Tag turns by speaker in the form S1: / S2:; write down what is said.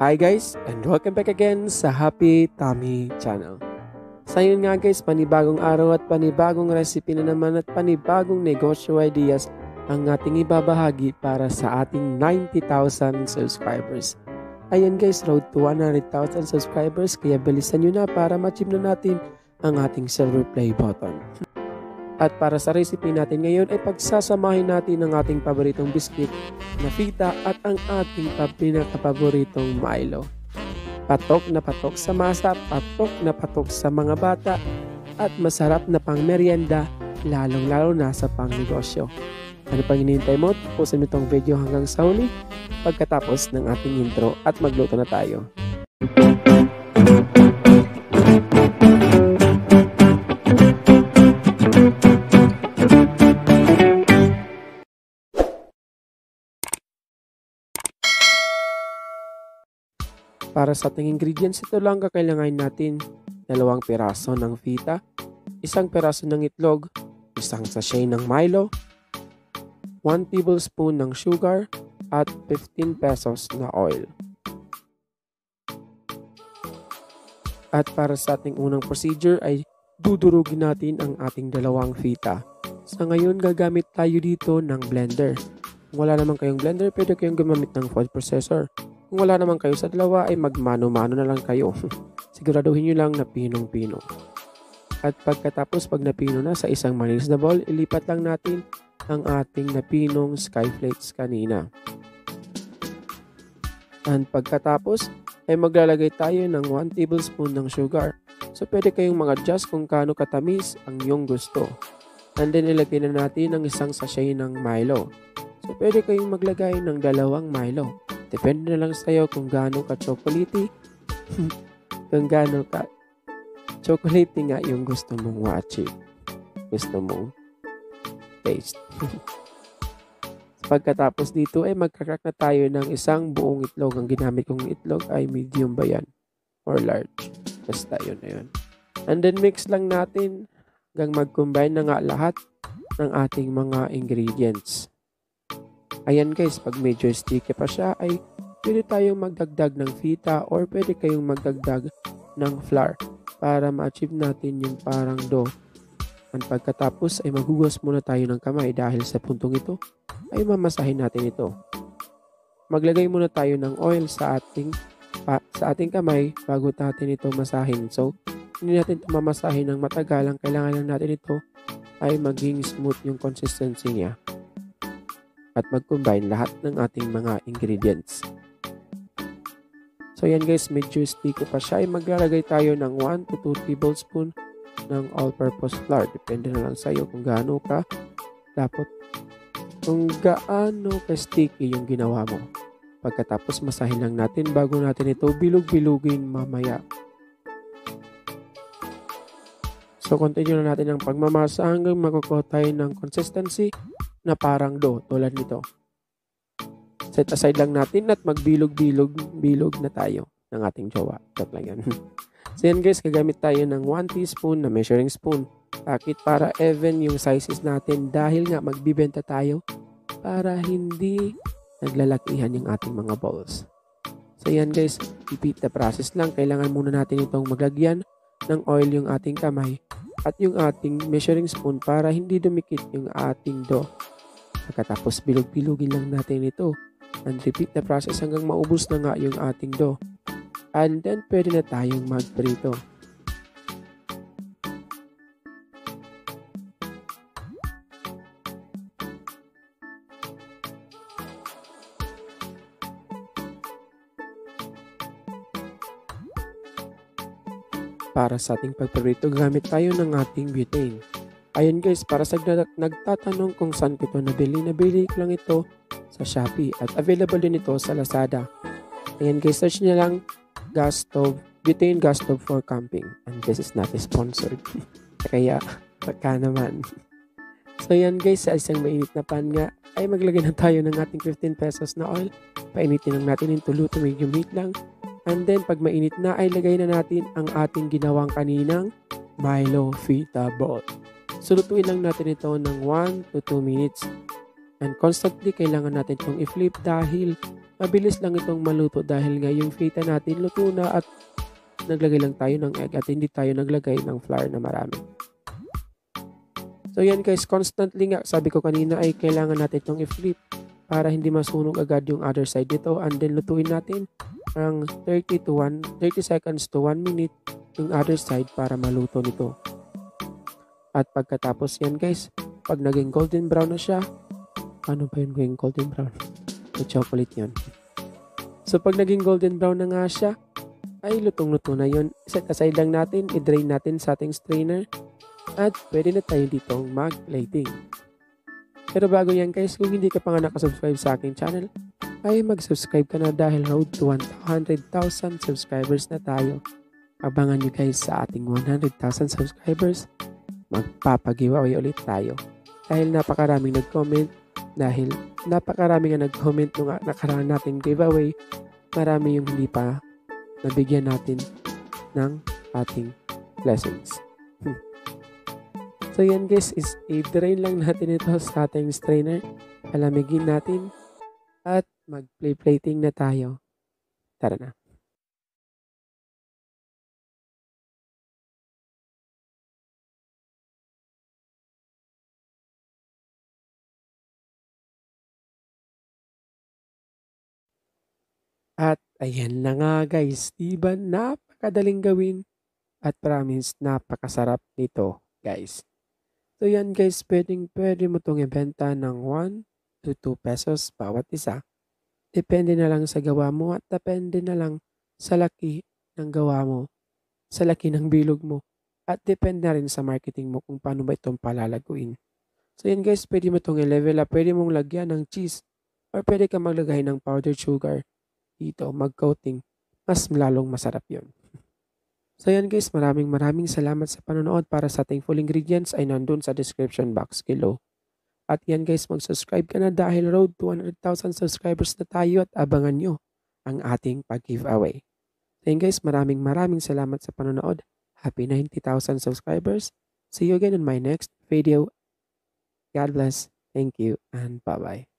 S1: Hi guys, and welcome back again sa Happy Tummy Channel. Sa ngayon nga guys, panibagong araw at panibagong recipe na naman at panibagong negosyo ideas ang ating ibabahagi para sa ating 90,000 subscribers. Ayan guys, road to 100,000 subscribers, kaya bilisan nyo na para ma-achieve na natin ang ating silver play button. At para sa recipe natin ngayon ay pagsasamahin natin ang ating paboritong biscuit na fita at ang ating pinakapaboritong Milo. Patok na patok sa masa, patok na patok sa mga bata at masarap na pang merienda, lalong-lalo na sa pangnegosyo. Ano pang hinihintay mo? Tapusin mo itong video hanggang sa huli pagkatapos ng ating intro at magluto na tayo. Para sa ating ingredients, ito lang kakailanganin natin: 2 piraso ng fita, 1 piraso ng itlog, 1 sachet ng Milo, 1 tablespoon ng sugar, at 15 pesos na oil. At para sa ating unang procedure ay dudurugin natin ang ating 2 fita. Sa ngayon, gagamit tayo dito ng blender. Kung wala naman kayong blender, pwede kayong gumamit ng food processor. Kung wala naman kayo sa dalawa ay magmano-mano na lang kayo. Siguraduhin nyo lang na pinong-pino. At pagkatapos pag napino na sa isang malinis na bowl, ilipat lang natin ang ating napinong skyflakes kanina. And pagkatapos ay maglalagay tayo ng 1 tablespoon ng sugar. So pwede kayong mag-adjust kung kaano katamis ang iyong gusto. And then ilagay na natin ang 1 sachet ng Milo. So pwede kayong maglagay ng 2 Milo. Depende na lang sa iyo kung gaano ka chocolatey, kung gaano ka chocolatey nga yung gusto mong ma-achieve, gusto mong taste. Pagkatapos dito ay magkakrak na tayo ng 1 buong itlog. Ang ginamit kong itlog ay medium ba yan or large, basta yun na yun. And then mix lang natin hanggang mag-combine na nga lahat ng ating mga ingredients. Ayan guys, pag medyo sticky pa siya ay pwede tayong magdagdag ng fita or pwede kayong magdagdag ng flour para ma-achieve natin yung parang dough. At pagkatapos ay maghugas muna tayo ng kamay dahil sa puntong ito ay mamasahin natin ito. Maglagay muna tayo ng oil sa ating kamay bago natin ito masahin. So, hindi natin ito mamasahin ng matagal. Ang kailangan lang natin ito ay maging smooth yung consistency niya. At mag-combine lahat ng ating mga ingredients. So yan guys, medyo sticky pa siya. Ay maglalagay tayo ng 1 to 2 tablespoon ng all-purpose flour. Depende na lang sa iyo kung gaano ka sticky yung ginawa mo. Pagkatapos masahin lang natin bago natin ito bilog-bilugin mamaya. So continue na natin ang pagmamasa hanggang makukuha tayo ng consistency na parang dough tulad nito. Set aside lang natin at magbilog-bilog na tayo ng ating jowa. Joke lang yan. So yan guys, gagamit tayo ng 1 teaspoon na measuring spoon. Bakit? Para even yung sizes natin dahil nga magbibenta tayo para hindi naglalakihan yung ating mga balls. So yan guys, repeat the process lang. Kailangan muna natin itong maglagyan ng oil yung ating kamay at yung ating measuring spoon para hindi dumikit yung ating dough. Pagkatapos bilog-bilugin lang natin ito and repeat the process hanggang maubos na nga yung ating dough. And then pwede na tayong magprito. Para sa ating pagprito, gamit tayo ng ating butane. Ayun guys, para sa nagtatanong kung saan ko ito nabili ko lang ito sa Shopee at available din ito sa Lazada. Ayan guys, search nyo lang gas stove, butane gas stove for camping. And this is not sponsored. Kaya, baka naman. So yan guys, sa isang mainit na pan nga, ay maglagay na tayo ng ating 15 pesos na oil. Painitin lang natin yung luto, medium heat lang. And then pag mainit na, ay lagay na natin ang ating ginawang kaninang Milo Fita Ball. So, lutuin lang natin ito ng 1 to 2 minutes. And constantly, kailangan natin itong i-flip dahil Mabilis lang itong maluto dahil nga yung feta natin luto na at naglagay lang tayo ng egg at hindi tayo naglagay ng flour na marami. So yan guys, constantly nga, sabi ko kanina ay kailangan natin itong i-flip para hindi masunog agad yung other side dito, and then lutuin natin ang 30 seconds to 1 minute yung other side para maluto nito. At pagkatapos yan guys, pag naging golden brown na siya, paano ba yun naging golden brown? May chocolate yun. So pag naging golden brown na nga siya, ay lutong-luto na yun. Set aside lang natin, i-drain natin sa ating strainer, at pwede na tayo ditong mag-plating. Pero bago yan guys, kung hindi ka pa nga nakasubscribe sa aking channel, ay mag-subscribe ka na dahil road to 100,000 subscribers na tayo. Abangan nyo guys sa ating 100,000 subscribers, magpapag-giveaway ulit tayo. Dahil napakaraming nag-comment, dahil napakaraming nga nag-comment nung nakaraan nating giveaway, marami yung hindi pa nabigyan natin ng ating blessings. So yan guys, is i-drain lang natin ito sa ating strainer, palamigin natin, at mag-plating na tayo. Tara na. At ayan na nga guys, diba napakadaling gawin at promise napakasarap nito guys. So yan guys, pwede mo itong ibenta ng 1 to 2 pesos bawat isa. Depende na lang sa gawa mo at depende na lang sa laki ng gawa mo, sa laki ng bilog mo, at depende na rin sa marketing mo kung paano ba itong palalaguin. So yan guys, pwede mo itong i-level up, pwede mong lagyan ng cheese or pwede ka maglagay ng powdered sugar dito, mag-coating. Mas lalong masarap yon. So yan guys, maraming salamat sa panonood. Para sa ating full ingredients ay nandun sa description box below. At yan guys, mag-subscribe ka na dahil road to 100,000 subscribers na tayo at abangan nyo ang ating pag-giveaway. So yan guys, maraming salamat sa panonood. Happy 90,000 subscribers. See you again in my next video. God bless. Thank you and bye-bye.